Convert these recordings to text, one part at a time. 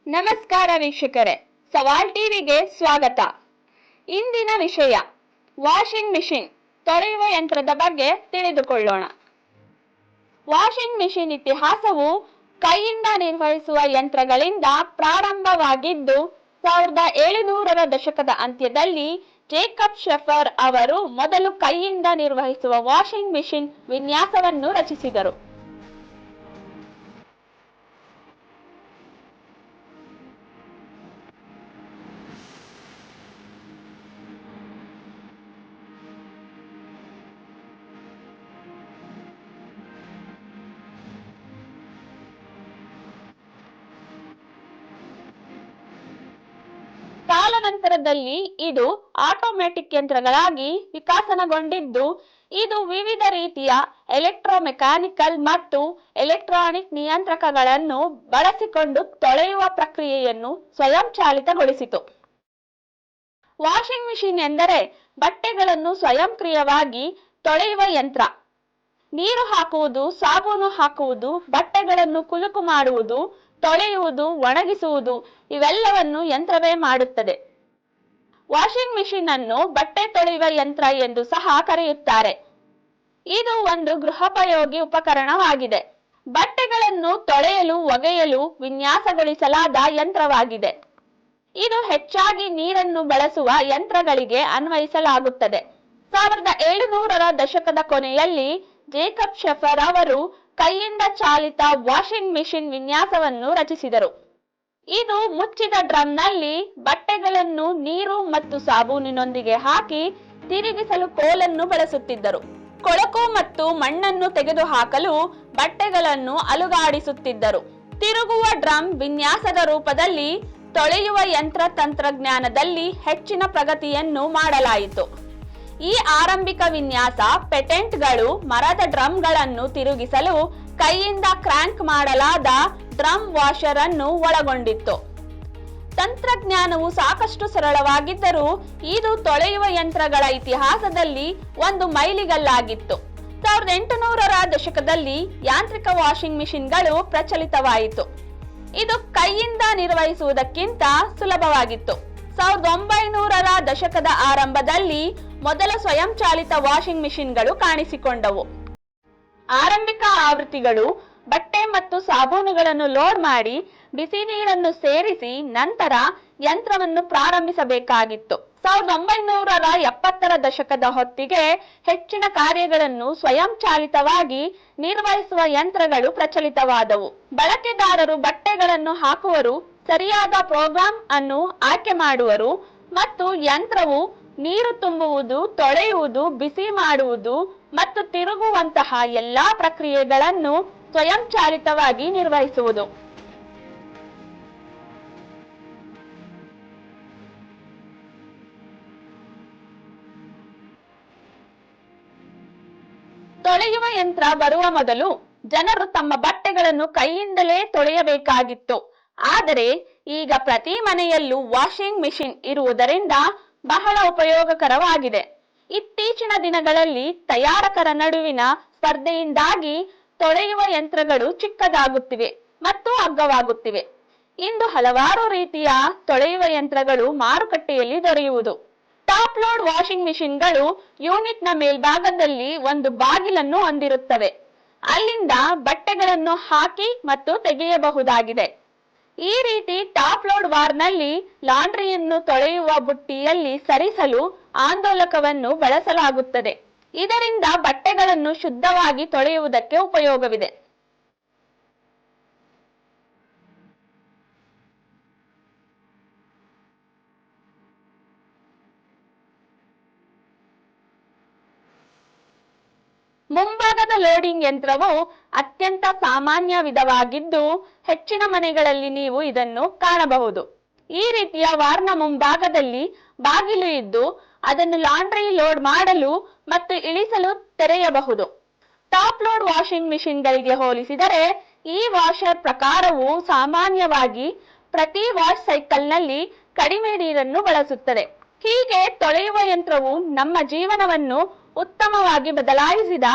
ನಮಸ್ಕಾರ ವೀಕ್ಷಕರೇ, ಸವಾಲ್ ಟಿವಿಗೆ ಸ್ವಾಗತ. ಇಂದಿನ ವಿಷಯ ವಾಷಿಂಗ್ ಮಿಷಿನ್ ತೊಳೆಯುವ ಯಂತ್ರದ ಬಗ್ಗೆ ತಿಳಿದುಕೊಳ್ಳೋಣ. ವಾಷಿಂಗ್ ಮಿಷಿನ್ ಇತಿಹಾಸವು ಕೈಯಿಂದ ನಿರ್ವಹಿಸುವ ಯಂತ್ರಗಳಿಂದ ಪ್ರಾರಂಭವಾಗಿದ್ದು 1700ರ ದಶಕದ ಅಂತ್ಯದಲ್ಲಿ ಜೇಕಬ್ ಶೆಫರ್ ಅವರು ಮೊದಲು ಕೈಯಿಂದ ನಿರ್ವಹಿಸುವ ವಾಷಿಂಗ್ ಮಿಷಿನ್ ವಿನ್ಯಾಸವನ್ನು ರಚಿಸಿದರು. ಕಾಲಾನಂತರದಲ್ಲಿ ಇದು ಆಟೋಮ್ಯಾಟಿಕ್ ಯಂತ್ರಗಳಾಗಿ ವಿಕಸನಗೊಂಡಿದ್ದು, ಇದು ವಿವಿಧ ರೀತಿಯ ಎಲೆಕ್ಟ್ರೋಮೆಕ್ಯಾನಿಕಲ್ ಮತ್ತು ಎಲೆಕ್ಟ್ರಾನಿಕ್ ನಿಯಂತ್ರಕಗಳನ್ನು ಬಳಸಿಕೊಂಡು ತೊಳೆಯುವ ಪ್ರಕ್ರಿಯೆಯನ್ನು ಸ್ವಯಂಚಾಲಿತಗೊಳಿಸಿತು. ವಾಷಿಂಗ್ ಮಿಷಿನ್ ಎಂದರೆ ಬಟ್ಟೆಗಳನ್ನು ಸ್ವಯಂಕ್ರಿಯವಾಗಿ ತೊಳೆಯುವ ಯಂತ್ರ. ನೀರು ಹಾಕುವುದು, ಸಾಬೂನು ಹಾಕುವುದು, ಬಟ್ಟೆಗಳನ್ನು ಕುಲುಕು ಮಾಡುವುದು, ತೊಳೆಯುವುದು, ಒಣಗಿಸುವುದು ಇವೆಲ್ಲವನ್ನು ಯಂತ್ರವೇ ಮಾಡುತ್ತದೆ. ವಾಷಿಂಗ್ ಮಿಷಿನ್ ಅನ್ನು ಬಟ್ಟೆ ತೊಳೆಯುವ ಯಂತ್ರ ಎಂದು ಸಹ ಕರೆಯುತ್ತಾರೆ. ಇದು ಒಂದು ಗೃಹೋಪಯೋಗಿ ಉಪಕರಣವಾಗಿದೆ. ಬಟ್ಟೆಗಳನ್ನು ತೊಳೆಯಲು, ಒಗೆಯಲು ವಿನ್ಯಾಸಗೊಳಿಸಲಾದ ಯಂತ್ರವಾಗಿದೆ. ಇದು ಹೆಚ್ಚಾಗಿ ನೀರನ್ನು ಬಳಸುವ ಯಂತ್ರಗಳಿಗೆ ಅನ್ವಯಿಸಲಾಗುತ್ತದೆ. 1700ರ ದಶಕದ ಕೊನೆಯಲ್ಲಿ ಜೇಕಬ್ ಶೆಫರ್ ಅವರು ಕೈಯಿಂದ ಚಾಲಿತ ವಾಷಿಂಗ್ ಮಿಷಿನ್ ವಿನ್ಯಾಸವನ್ನು ರಚಿಸಿದರು. ಇದು ಮುಚ್ಚಿದ ಡ್ರಮ್ನಲ್ಲಿ ಬಟ್ಟೆಗಳನ್ನು ನೀರು ಮತ್ತು ಸಾಬೂನಿನೊಂದಿಗೆ ಹಾಕಿ ತಿರುಗಿಸಲು ಕೋಲನ್ನು ಬಳಸುತ್ತಿದ್ದರು. ಕೊಳಕು ಮತ್ತು ಮಣ್ಣನ್ನು ತೆಗೆದುಹಾಕಲು ಬಟ್ಟೆಗಳನ್ನು ಅಲುಗಾಡಿಸುತ್ತಿದ್ದರು. ತಿರುಗುವ ಡ್ರಮ್ ವಿನ್ಯಾಸದ ರೂಪದಲ್ಲಿ ತೊಳೆಯುವ ಯಂತ್ರ ತಂತ್ರಜ್ಞಾನದಲ್ಲಿ ಹೆಚ್ಚಿನ ಪ್ರಗತಿಯನ್ನು ಮಾಡಲಾಯಿತು. ಈ ಆರಂಭಿಕ ವಿನ್ಯಾಸ ಪೇಟೆಂಟ್ಗಳು ಮರದ ಡ್ರಮ್ಗಳನ್ನು ತಿರುಗಿಸಲು ಕೈಯಿಂದ ಕ್ರ್ಯಾಂಕ್ ಮಾಡಲಾದ ಡ್ರಮ್ ವಾಷರ್ ಅನ್ನು ಒಳಗೊಂಡಿತ್ತು. ತಂತ್ರಜ್ಞಾನವು ಸಾಕಷ್ಟು ಸರಳವಾಗಿದ್ದರೂ ಇದು ತೊಳೆಯುವ ಯಂತ್ರಗಳ ಇತಿಹಾಸದಲ್ಲಿ ಒಂದು ಮೈಲಿಗಲ್ಲಾಗಿತ್ತು. 1800ರ ದಶಕದಲ್ಲಿ ಯಾಂತ್ರಿಕ ವಾಷಿಂಗ್ ಮಿಷಿನ್ಗಳು ಪ್ರಚಲಿತವಾಯಿತು. ಇದು ಕೈಯಿಂದ ನಿರ್ವಹಿಸುವುದಕ್ಕಿಂತ ಸುಲಭವಾಗಿತ್ತು. 1900ರ ದಶಕದ ಆರಂಭದಲ್ಲಿ ಮೊದಲ ಸ್ವಯಂಚಾಲಿತ ವಾಷಿಂಗ್ ಮಿಷಿನ್ಗಳು ಕಾಣಿಸಿಕೊಂಡವು. ಆರಂಭಿಕ ಆವೃತ್ತಿಗಳು ಬಟ್ಟೆ ಮತ್ತು ಸಾಬೂನುಗಳನ್ನು ಲೋಡ್ ಮಾಡಿ ಬಿಸಿ ನೀರನ್ನು ಸೇರಿಸಿ ನಂತರ ಯಂತ್ರವನ್ನು ಪ್ರಾರಂಭಿಸಬೇಕಾಗಿತ್ತು. 1970ರ ದಶಕದ ಹೊತ್ತಿಗೆ ಹೆಚ್ಚಿನ ಕಾರ್ಯಗಳನ್ನು ಸ್ವಯಂಚಾಲಿತವಾಗಿ ನಿರ್ವಹಿಸುವ ಯಂತ್ರಗಳು ಪ್ರಚಲಿತವಾದವು. ಬಳಕೆದಾರರು ಬಟ್ಟೆಗಳನ್ನು ಹಾಕುವರು, ಸರಿಯಾದ ಪ್ರೋಗ್ರಾಂ ಅನ್ನು ಆಯ್ಕೆ ಮಾಡುವರು ಮತ್ತು ಯಂತ್ರವು ನೀರು ತುಂಬುವುದು, ತೊಳೆಯುವುದು, ಬಿಸಿ ಮಾಡುವುದು ಮತ್ತು ತಿರುಗುವಂತಹ ಎಲ್ಲಾ ಪ್ರಕ್ರಿಯೆಗಳನ್ನು ಸ್ವಯಂಚಾಲಿತವಾಗಿ ನಿರ್ವಹಿಸುವುದು. ತೊಳೆಯುವ ಯಂತ್ರ ಬರುವ ಮೊದಲು ಜನರು ತಮ್ಮ ಬಟ್ಟೆಗಳನ್ನು ಕೈಯಿಂದಲೇ ತೊಳೆಯಬೇಕಾಗಿತ್ತು. ಆದರೆ ಈಗ ಪ್ರತಿ ಮನೆಯಲ್ಲೂ ವಾಷಿಂಗ್ ಮಿಷಿನ್ ಇರುವುದರಿಂದ ಬಹಳ ಉಪಯೋಗಕರವಾಗಿದೆ. ಇತ್ತೀಚಿನ ದಿನಗಳಲ್ಲಿ ತಯಾರಕರ ನಡುವಿನ ಸ್ಪರ್ಧೆಯಿಂದಾಗಿ ತೊಳೆಯುವ ಯಂತ್ರಗಳು ಚಿಕ್ಕದಾಗುತ್ತಿವೆ ಮತ್ತು ಅಗ್ಗವಾಗುತ್ತಿವೆ. ಇಂದು ಹಲವಾರು ರೀತಿಯ ತೊಳೆಯುವ ಯಂತ್ರಗಳು ಮಾರುಕಟ್ಟೆಯಲ್ಲಿ ದೊರೆಯುವುದು. ಟಾಪ್ ಲೋಡ್ ವಾಷಿಂಗ್ ಮಿಷಿನ್ಗಳು ಯೂನಿಟ್ನ ಮೇಲ್ಭಾಗದಲ್ಲಿ ಒಂದು ಬಾಗಿಲನ್ನು ಹೊಂದಿರುತ್ತವೆ. ಅಲ್ಲಿಂದ ಬಟ್ಟೆಗಳನ್ನು ಹಾಕಿ ಮತ್ತು ತೆಗೆಯಬಹುದಾಗಿದೆ. ಈ ರೀತಿ ಟಾಪ್ ಲೋಡ್ ಬಾರ್ನಲ್ಲಿ ಲಾಂಡ್ರಿಯನ್ನು ತೊಳೆಯುವ ಬುಟ್ಟಿಯಲ್ಲಿ ಸರಿಸಲು ಆಂದೋಲಕವನ್ನು ಬಳಸಲಾಗುತ್ತದೆ. ಇದರಿಂದ ಬಟ್ಟೆಗಳನ್ನು ಶುದ್ಧವಾಗಿ ತೊಳೆಯುವುದಕ್ಕೆ ಉಪಯೋಗವಿದೆ. ಮುಂಭಾಗದ ಲೋಡಿಂಗ್ ಯಂತ್ರವು ಅತ್ಯಂತ ಸಾಮಾನ್ಯ ವಿಧವಾಗಿದ್ದು ಹೆಚ್ಚಿನ ಮನೆಗಳಲ್ಲಿ ನೀವು ಇದನ್ನು ಕಾಣಬಹುದು. ಈ ರೀತಿಯ ವಾರ್ನ ಮುಂಭಾಗದಲ್ಲಿ ಬಾಗಿಲು ಇದ್ದು ಅದನ್ನು ಲಾಂಡ್ರಿ ಲೋಡ್ ಮಾಡಲು ಮತ್ತು ಇಳಿಸಲು ತೆರೆಯಬಹುದು. ಟಾಪ್ ಲೋಡ್ ವಾಷಿಂಗ್ ಮಿಷಿನ್ಗಳಿಗೆ ಹೋಲಿಸಿದರೆ ಈ ವಾಷರ್ ಪ್ರಕಾರವು ಸಾಮಾನ್ಯವಾಗಿ ಪ್ರತಿ ವಾಶ್ ಸೈಕಲ್ನಲ್ಲಿ ಕಡಿಮೆ ನೀರನ್ನು ಬಳಸುತ್ತದೆ. ಹೀಗೆ ತೊಳೆಯುವ ಯಂತ್ರವು ನಮ್ಮ ಜೀವನವನ್ನು ಉತ್ತಮವಾಗಿ ಬದಲಾಯಿಸಿದ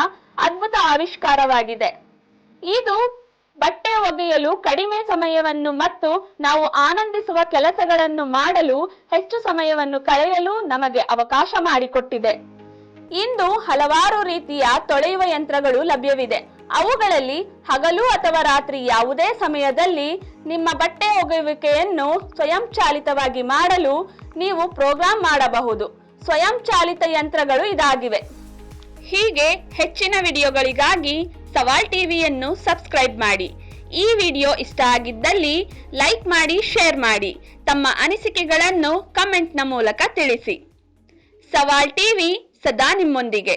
ಅದ್ಭುತ ಆವಿಷ್ಕಾರವಾಗಿದೆ. ಇದು ಬಟ್ಟೆ ಒಗೆಯಲು ಕಡಿಮೆ ಸಮಯವನ್ನು ಮತ್ತು ನಾವು ಆನಂದಿಸುವ ಕೆಲಸಗಳನ್ನು ಮಾಡಲು ಹೆಚ್ಚು ಸಮಯವನ್ನು ಕಳೆಯಲು ನಮಗೆ ಅವಕಾಶ ಮಾಡಿಕೊಟ್ಟಿದೆ. ಇಂದು ಹಲವಾರು ರೀತಿಯ ತೊಳೆಯುವ ಯಂತ್ರಗಳು ಲಭ್ಯವಿದೆ. ಅವುಗಳಲ್ಲಿ ಹಗಲು ಅಥವಾ ರಾತ್ರಿ ಯಾವುದೇ ಸಮಯದಲ್ಲಿ ನಿಮ್ಮ ಬಟ್ಟೆ ಒಗೆಯುವಿಕೆಯನ್ನು ಸ್ವಯಂಚಾಲಿತವಾಗಿ ಮಾಡಲು ನೀವು ಪ್ರೋಗ್ರಾಂ ಮಾಡಬಹುದು. ಸ್ವಯಂಚಾಲಿತ ಯಂತ್ರಗಳು ಇದಾಗಿವೆ. ಹೀಗೆ ಹೆಚ್ಚಿನ ವಿಡಿಯೋಗಳಿಗಾಗಿ ಸವಾಲ್ ಟಿವಿಯನ್ನು ಸಬ್ಸ್ಕ್ರೈಬ್ ಮಾಡಿ. ಈ ವಿಡಿಯೋ ಇಷ್ಟ ಆಗಿದ್ದಲ್ಲಿ ಲೈಕ್ ಮಾಡಿ, ಶೇರ್ ಮಾಡಿ. ತಮ್ಮ ಅನಿಸಿಕೆಗಳನ್ನು ಕಮೆಂಟ್ನ ಮೂಲಕ ತಿಳಿಸಿ. ಸವಾಲ್ ಟಿವಿ ಸದಾ ನಿಮ್ಮೊಂದಿಗೆ.